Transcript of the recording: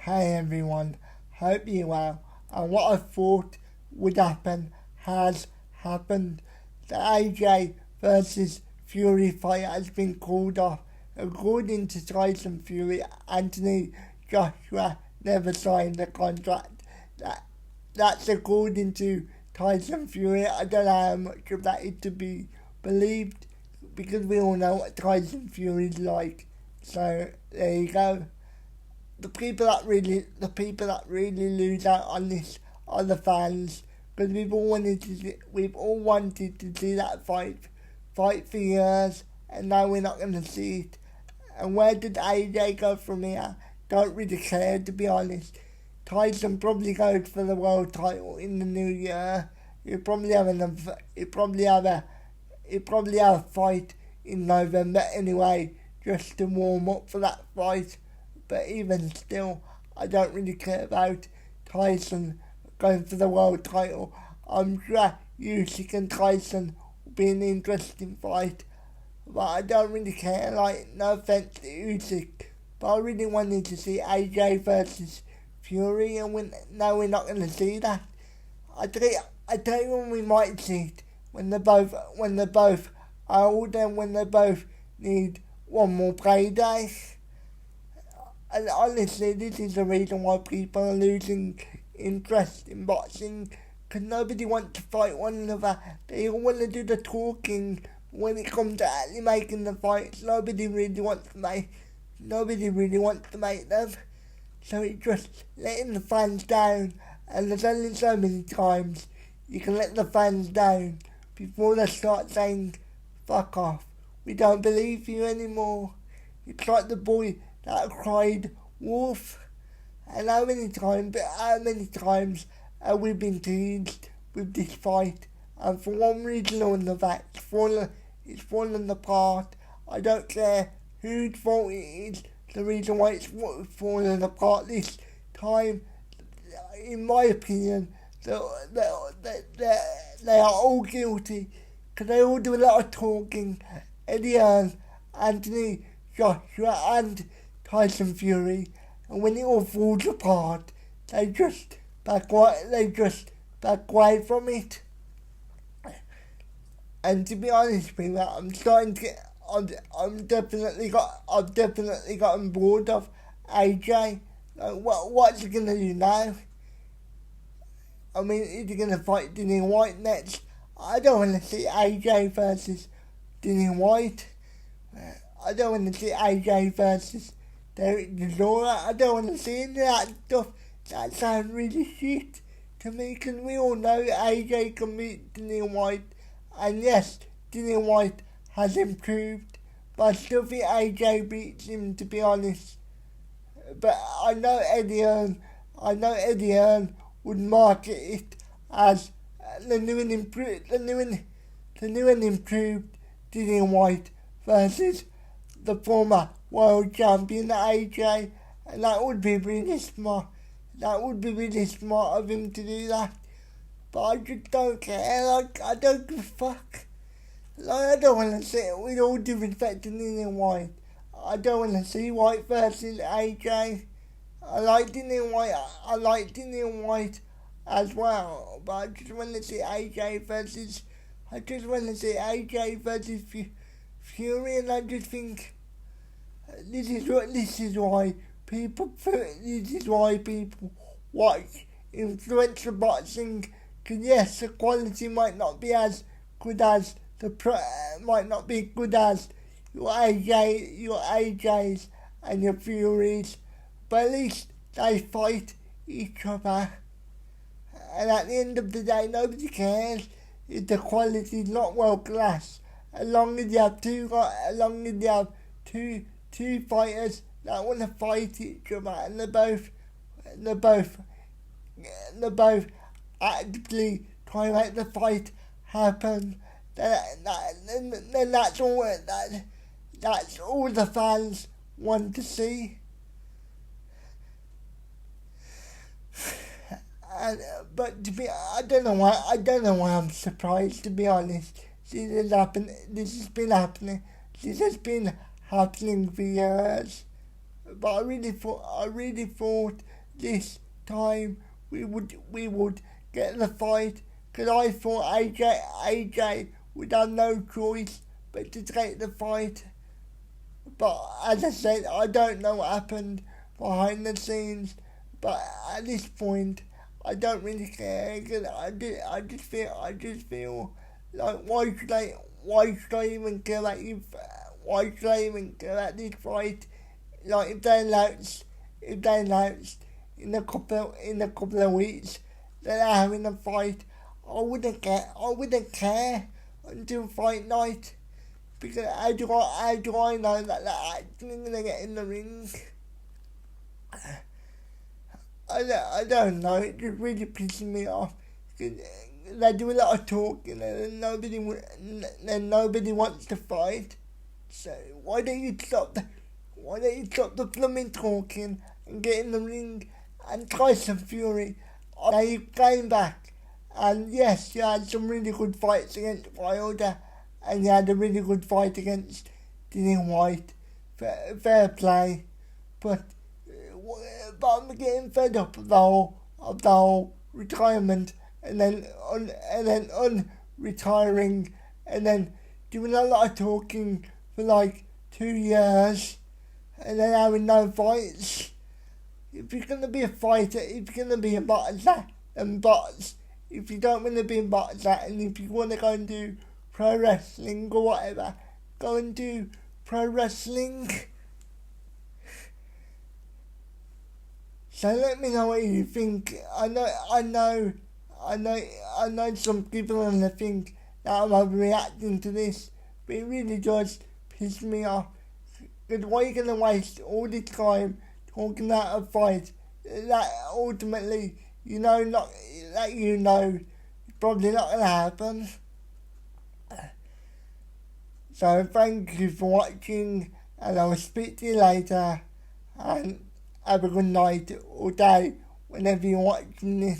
Hey everyone, hope you're well. And what I thought would happen has happened. The AJ versus Fury fight has been called off. According to Tyson Fury, Anthony Joshua never signed the contract. That's according to Tyson Fury. I don't know how much of that is to be believed because we all know what Tyson Fury's like. So there you go. The people that really lose out on this are the fans, because we've all wanted to see that fight for years, and now we're not going to see it. And where did AJ go from here? Don't really care, to be honest. Tyson probably goes for the world title in the new year. He'll probably have a fight in November anyway, just to warm up for that fight. But even still, I don't really care about Tyson going for the world title. I'm sure Usyk and Tyson will be an interesting fight, but I don't really care. No offense to Usyk, but I really wanted to see AJ versus Fury, and now we're not going to see that. I tell you when we might see it, when they're both old and when they both need one more payday. And honestly, this is the reason why people are losing interest in boxing, because nobody wants to fight one another. They all want to do the talking. When it comes to actually making the fights, nobody really wants to make them. So it's just letting the fans down, and there's only so many times you can let the fans down before they start saying, "Fuck off, we don't believe you anymore." It's like the boy that cried wolf. And how many times have we been teased with this fight? And for one reason or another, it's fallen apart. I don't care whose fault it is. The reason why it's fallen apart this time, in my opinion, they are all guilty, because they all do a lot of talking. Eddie Hearn, Anthony Joshua and Tyson Fury, and when it all falls apart, they just back away from it. And to be honest with you, I've definitely gotten bored of AJ. What's he gonna do now? I mean, is he gonna fight Dillian White next? I don't want to see AJ versus Dillian White. I don't want to see AJ versus Derek Chisora. I don't want to see any of that stuff. That sounds really shit to me, because we all know AJ can beat Dillian White. And yes, Dillian White has improved, but I still think AJ beats him, to be honest. But I know Eddie Hearn would market it as the new and improved Dillian White versus the former world champion AJ, and that would be really smart. That would be really smart of him to do that. But I just don't care. I don't give a fuck. I don't want to see it, with all due respect to Dillian White. I don't want to see White versus AJ. I like Dillian White as well, but I just want to see AJ versus Fury, and I just think this is why people watch influencer boxing. Because yes, the quality might not be as good as your AJs and your Furies, but at least they fight each other. And at the end of the day, nobody cares if the quality is not world class, as long as you have two fighters that want to fight each other, and they're both actively trying to make the fight happen. Then that's all the fans want to see. But I don't know why I'm surprised, to be honest. This has been happening for years. But I really thought this time we would get the fight, because I thought AJ would have no choice but to take the fight. But as I said, I don't know what happened behind the scenes. But at this point, I don't really care, because I just feel like why should I even care about you? Why should I even care about this fight? Like if they announced in a couple of weeks that they're having a fight, I wouldn't care until fight night, because how do I know that they're actually gonna get in the ring? I don't know. It just really pisses me off. They do a lot of talking and nobody wants to fight. So why don't you stop the blooming talking and get in the ring? And Tyson Fury, now you came back, and yes, you had some really good fights against Wilder, and you had a really good fight against Dillian White. Fair play, but I'm getting fed up of the whole retirement, and then retiring, and then doing a lot of talking for like 2 years, and then having no fights. If you're gonna be a fighter, if you're gonna be a boxer, then box. If you don't want to be a boxer, and if you want to go and do pro wrestling or whatever, go and do pro wrestling. So let me know what you think. I know some people are gonna think that I'm overreacting to this, but it really does piss me off. Because why are you gonna waste all this time talking about a fight that ultimately it's probably not gonna happen? So thank you for watching, and I will speak to you later, and have a good night or day whenever you're watching this.